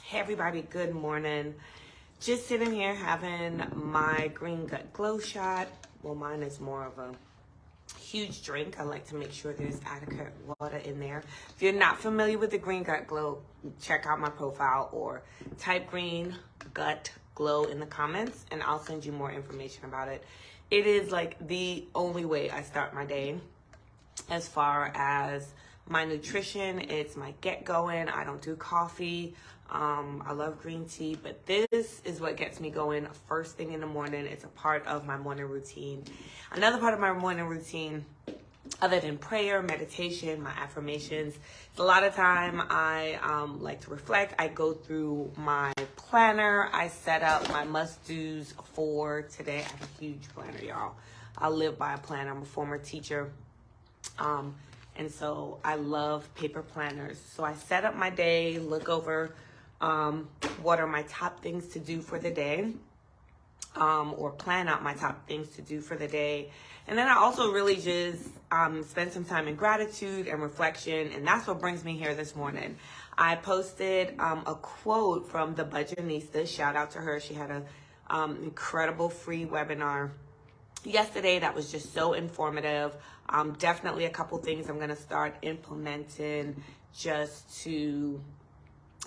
Hey everybody, good morning. Just sitting here having my green gut glow shot. Well, mine is more of a huge drink. I like to make sure there's adequate water in there. If you're not familiar with the green gut glow, check out my profile or type green gut glow in the comments and I'll send you more information about it. It is like the only way I start my day. As far as my nutrition, it's my get going. I don't do coffee. I love green tea, but this is what gets me going first thing in the morning. It's a part of my morning routine. Another part of my morning routine, other than prayer, meditation, my affirmations, a lot of time I like to reflect. I go through my planner. I set up my must-dos for today. I have a huge planner, y'all. I live by a planner. I'm a former teacher. And so I love paper planners. So I set up my day, look over what are my top things to do for the day, or plan out my top things to do for the day. And then I also really just spend some time in gratitude and reflection. And that's what brings me here this morning. I posted a quote from the Budgetnista. Shout out to her. She had an incredible free webinar yesterday that was just so informative. Definitely a couple things I'm going to start implementing just to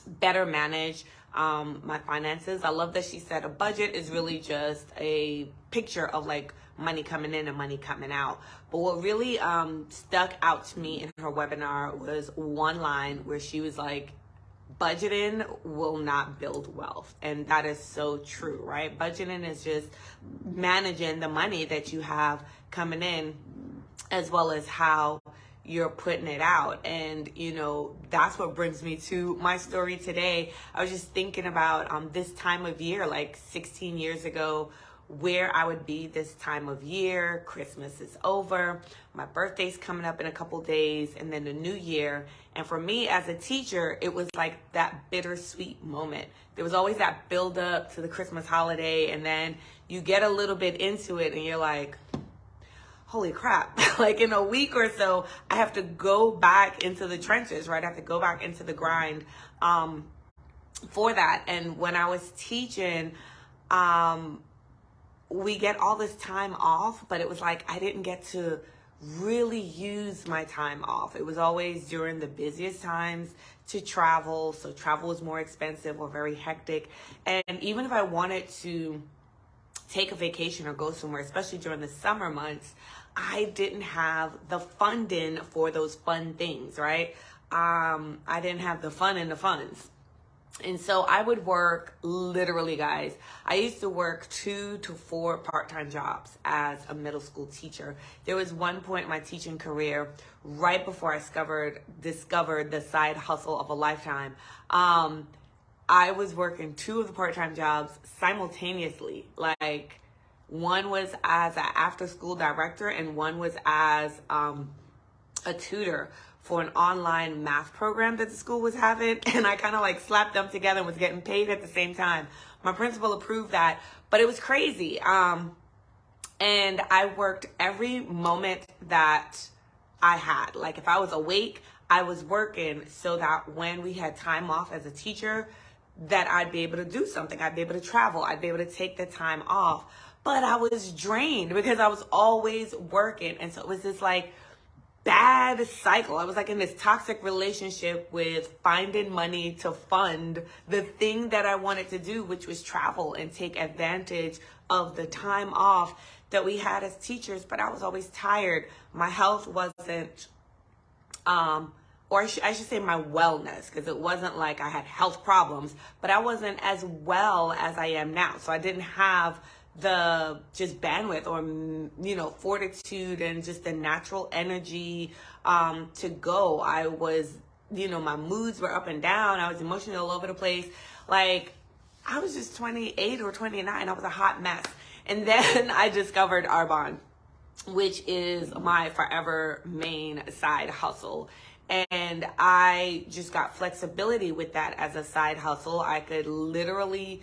better manage my finances. I love that she said a budget is really just a picture of like money coming in and money coming out. But what really stuck out to me in her webinar was one line where she was like, budgeting will not build wealth. And that is so true, right? Budgeting is just managing the money that you have coming in as well as how you're putting it out. And, you know, that's what brings me to my story today. I was just thinking about this time of year, like 16 years ago, where I would be this time of year. Christmas is over. My birthday's coming up in a couple days, and then the new year. And for me as a teacher, it was like that bittersweet moment. There was always that build up to the Christmas holiday, and then you get a little bit into it and you're like, holy crap, like in a week or so, I have to go back into the trenches, right? I have to go back into the grind for that. And when I was teaching, we get all this time off, but it was like I didn't get to really use my time off. It was always during the busiest times to travel. So travel was more expensive or very hectic. And even if I wanted to take a vacation or go somewhere, especially during the summer months, I didn't have the funding for those fun things, right? I didn't have the fun and the funds. And so I would work, literally, guys, I used to work 2 to 4 part-time jobs as a middle school teacher. There was one point in my teaching career, right before I discovered the side hustle of a lifetime. I was working 2 of the part-time jobs simultaneously. Like, one was as an after-school director and one was as a tutor for an online math program that the school was having. And I kind of like slapped them together and was getting paid at the same time. My principal approved that, but it was crazy. And I worked every moment that I had. Like if I was awake, I was working so that when we had time off as a teacher, that I'd be able to do something. I'd be able to travel. I'd be able to take the time off. But I was drained because I was always working. And so it was this like bad cycle. I was like in this toxic relationship with finding money to fund the thing that I wanted to do, which was travel and take advantage of the time off that we had as teachers. But I was always tired. My health wasn't, or I should say my wellness, because it wasn't like I had health problems, but I wasn't as well as I am now. So I didn't have the just bandwidth or, you know, fortitude and just the natural energy to go. I was, you know, my moods were up and down. I was emotionally all over the place. Like I was just 28 or 29. I was a hot mess. And then I discovered Arbonne, which is my forever main side hustle. And I just got flexibility with that as a side hustle. I could literally,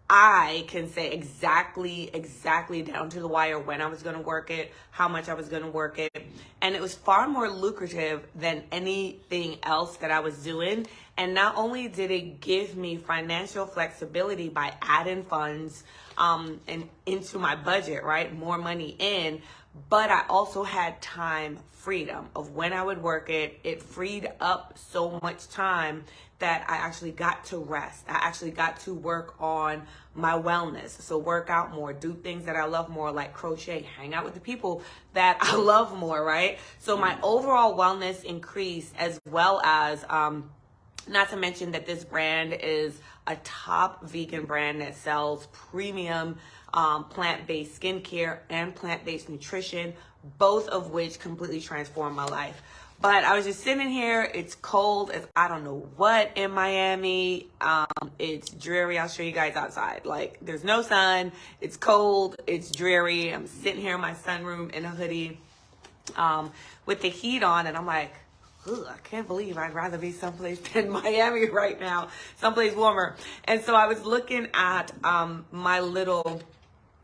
I can say exactly down to the wire when I was going to work it, how much I was going to work it. And it was far more lucrative than anything else that I was doing. And not only did it give me financial flexibility by adding funds and into my budget, right? More money in, but I also had time freedom of when I would work it. It freed up so much time that I actually got to rest. I actually got to work on my wellness. So work out more, do things that I love more, like crochet, hang out with the people that I love more, right? So my overall wellness increased, as well as, not to mention that this brand is a top vegan brand that sells premium plant-based skincare and plant-based nutrition, both of which completely transformed my life. But I was just sitting here. It's cold as I don't know what in Miami. It's dreary. I'll show you guys outside. Like, there's no sun. It's cold. It's dreary. I'm sitting here in my sunroom in a hoodie with the heat on, and I'm like, ugh, I can't believe I'd rather be someplace than Miami right now, someplace warmer. And so I was looking at my little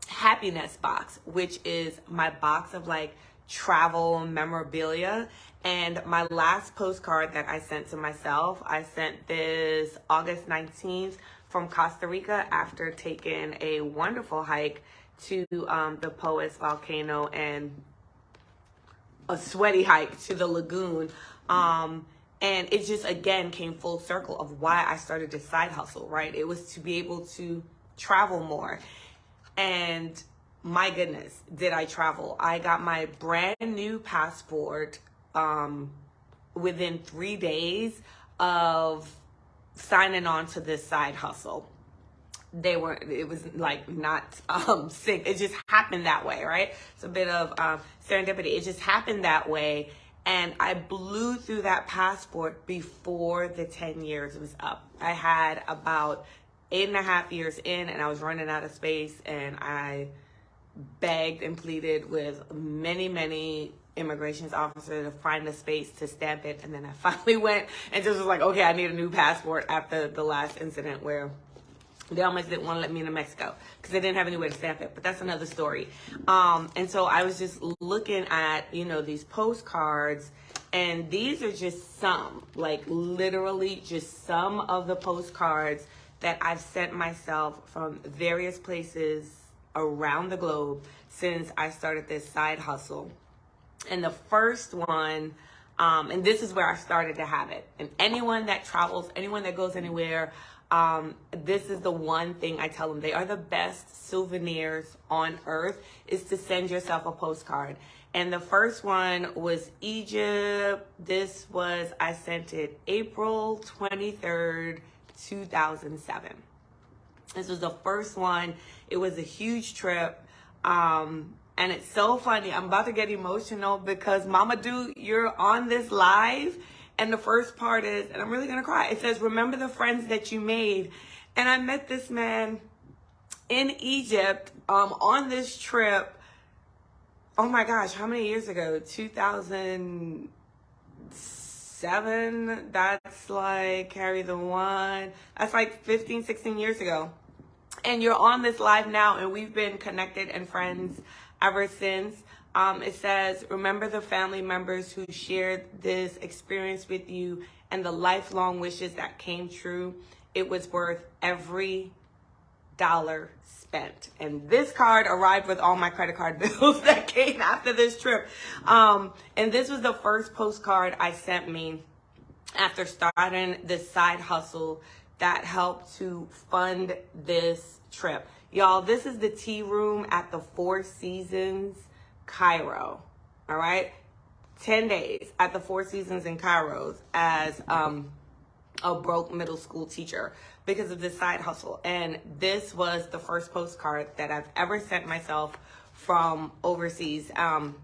happiness box, which is my box of like travel memorabilia. And my last postcard that I sent to myself, I sent this August 19th from Costa Rica after taking a wonderful hike to the Poas volcano and a sweaty hike to the lagoon. And it just, again, came full circle of why I started this side hustle, right? It was to be able to travel more. And my goodness, did I travel. I got my brand new passport within 3 days of signing on to this side hustle. It was like not sync. It just happened that way, right? It's a bit of serendipity. It just happened that way. And I blew through that passport before the 10 years was up. I had about 8.5 years in, and I was running out of space, and I begged and pleaded with many immigration officers to find a space to stamp it. And then I finally went and just was like, okay, I need a new passport after the last incident where they almost didn't want to let me into Mexico because they didn't have any way to stamp it. But that's another story. And so I was just looking at, these postcards, and these are just some, like literally just some of the postcards that I've sent myself from various places around the globe since I started this side hustle. And the first one, and this is where I started to have it. And anyone that travels, anyone that goes anywhere, this is the one thing I tell them. They are the best souvenirs on earth, is to send yourself a postcard. And the first one was Egypt. I sent it April 23rd, 2007. This was the first one. It was a huge trip. And it's so funny. I'm about to get emotional because Mama Do, you're on this live. And the first part is, and I'm really going to cry. It says, remember the friends that you made. And I met this man in Egypt on this trip. Oh my gosh, how many years ago? 2007. That's like, carry the one. That's like 15, 16 years ago. And you're on this live now, and we've been connected and friends ever since. It says, remember the family members who shared this experience with you and the lifelong wishes that came true. It was worth every dollar spent. And this card arrived with all my credit card bills that came after this trip. And this was the first postcard I sent me after starting this side hustle that helped to fund this trip. Y'all, this is the tea room at the Four Seasons, Cairo. All right? 10 days at the Four Seasons in Cairo as a broke middle school teacher because of this side hustle. And this was the first postcard that I've ever sent myself from overseas. And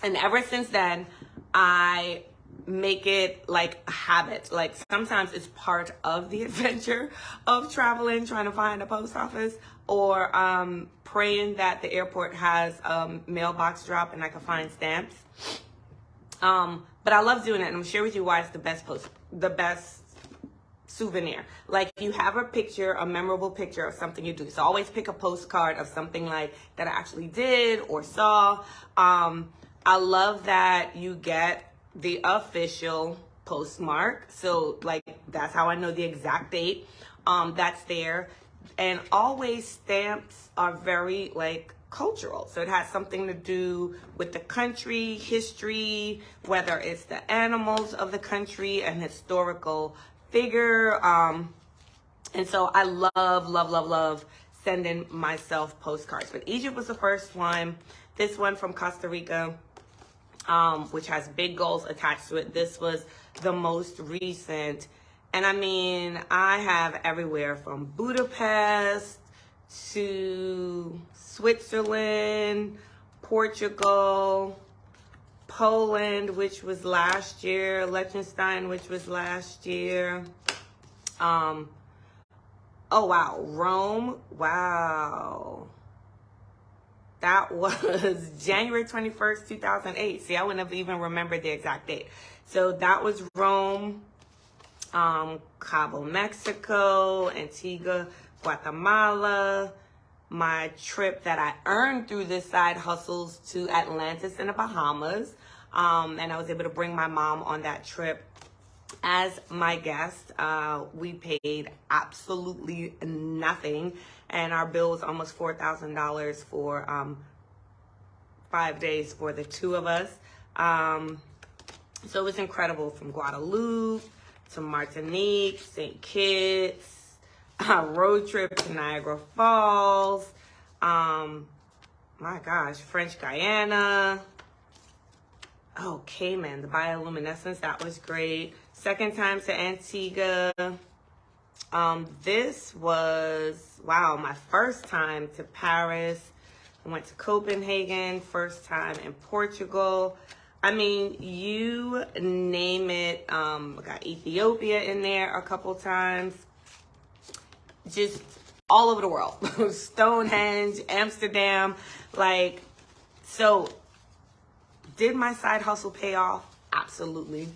ever since then, I make it like a habit. Like sometimes it's part of the adventure of traveling, trying to find a post office, or praying that the airport has a mailbox drop and I can find stamps. But I love doing it, and I'm share with you why it's the best souvenir. Like, you have a picture, a memorable picture of something you do. So always pick a postcard of something like that I actually did or saw. I love that you get the official postmark. So like that's how I know the exact date. That's there. And always stamps are very like cultural. So it has something to do with the country, history, whether it's the animals of the country, an historical figure. And so I love sending myself postcards. But Egypt was the first one. This one from Costa Rica, which has big goals attached to it. This was the most recent. And I mean, I have everywhere from Budapest to Switzerland, Portugal, Poland, which was last year, Liechtenstein, which was last year. Oh, wow. Rome. Wow. That was January 21st, 2008. See, I wouldn't have even remembered the exact date. So that was Rome, Cabo, Mexico, Antigua, Guatemala. My trip that I earned through this side hustles to Atlantis in the Bahamas. And I was able to bring my mom on that trip as my guest. We paid absolutely nothing, and our bill was almost $4,000 for 5 days for the two of us. So it was incredible, from Guadeloupe to Martinique, St. Kitts, road trip to Niagara Falls, my gosh, French Guiana. Oh, Cayman, the bioluminescence, that was great. Second time to Antigua. This was, wow, my first time to Paris. I went to Copenhagen, first time in Portugal. I mean, you name it. I got Ethiopia in there a couple times. Just all over the world. Stonehenge, Amsterdam, like, so did my side hustle pay off? Absolutely.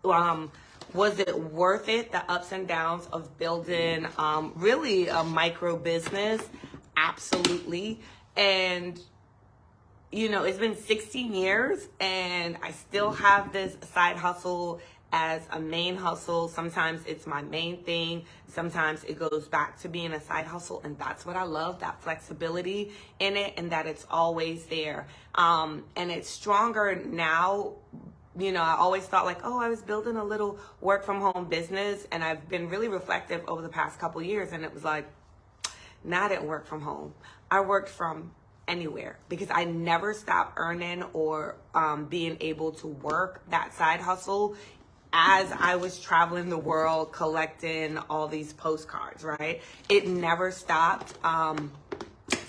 Was it worth it? The ups and downs of building really a micro business? Absolutely. And you know, it's been 16 years and I still have this side hustle as a main hustle. Sometimes it's my main thing. Sometimes it goes back to being a side hustle. And that's what I love, that flexibility in it, and that it's always there. And it's stronger now. You know, I always thought like, oh, I was building a little work from home business. And I've been really reflective over the past couple years. And it was like, nah, I didn't work from home. I worked from anywhere, because I never stopped earning or being able to work that side hustle as I was traveling the world collecting all these postcards, right? It never stopped.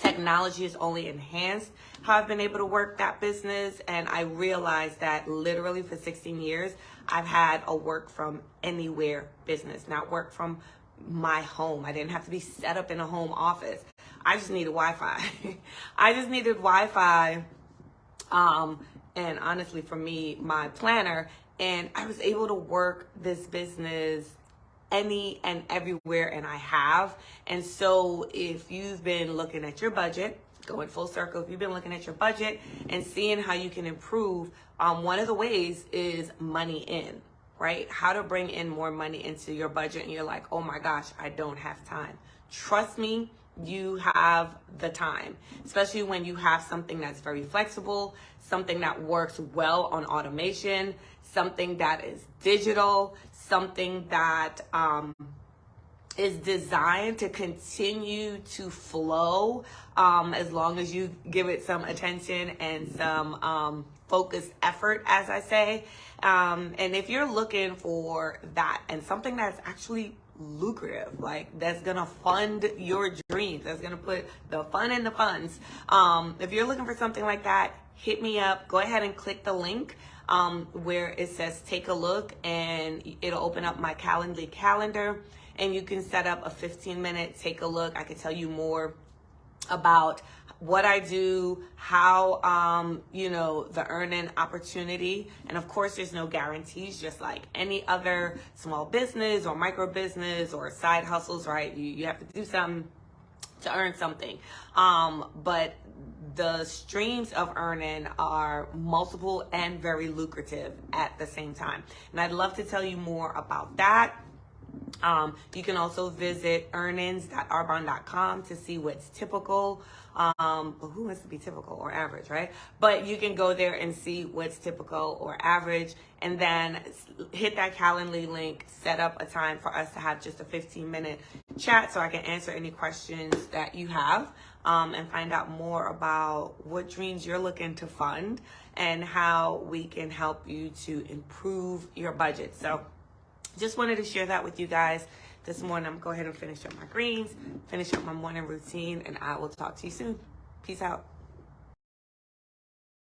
Technology has only enhanced how I've been able to work that business. And I realized that literally for 16 years, I've had a work from anywhere business, not work from my home. I didn't have to be set up in a home office. I just needed Wi-Fi. I just needed Wi-Fi. And honestly, for me, my planner, and I was able to work this business any and everywhere, and I have. And so if you've been looking at your budget, going full circle, if you've been looking at your budget and seeing how you can improve, one of the ways is money in, right? How to bring in more money into your budget. And you're like, oh my gosh, I don't have time. Trust me, you have the time, especially when you have something that's very flexible, something that works well on automation, something that is digital, something that is designed to continue to flow as long as you give it some attention and some focused effort, as I say. And if you're looking for that and something that's actually lucrative, like that's gonna fund your dreams, that's gonna put the fun in the funds, if you're looking for something like that, hit me up. Go ahead and click the link where it says take a look, and it'll open up my Calendly calendar, and you can set up a 15-minute take a look. I can tell you more about what I do, how, you know, the earning opportunity. And of course, there's no guarantees, just like any other small business or micro business or side hustles, right? You have to do something to earn something. But the streams of earning are multiple and very lucrative at the same time. And I'd love to tell you more about that. You can also visit earnings.arbonne.com to see what's typical. But who wants to be typical or average, right? But you can go there and see what's typical or average, and then hit that Calendly link, set up a time for us to have just a 15-minute chat so I can answer any questions that you have, and find out more about what dreams you're looking to fund and how we can help you to improve your budget. So just wanted to share that with you guys this morning. I'm going to go ahead and finish up my greens, finish up my morning routine, and I will talk to you soon. Peace out.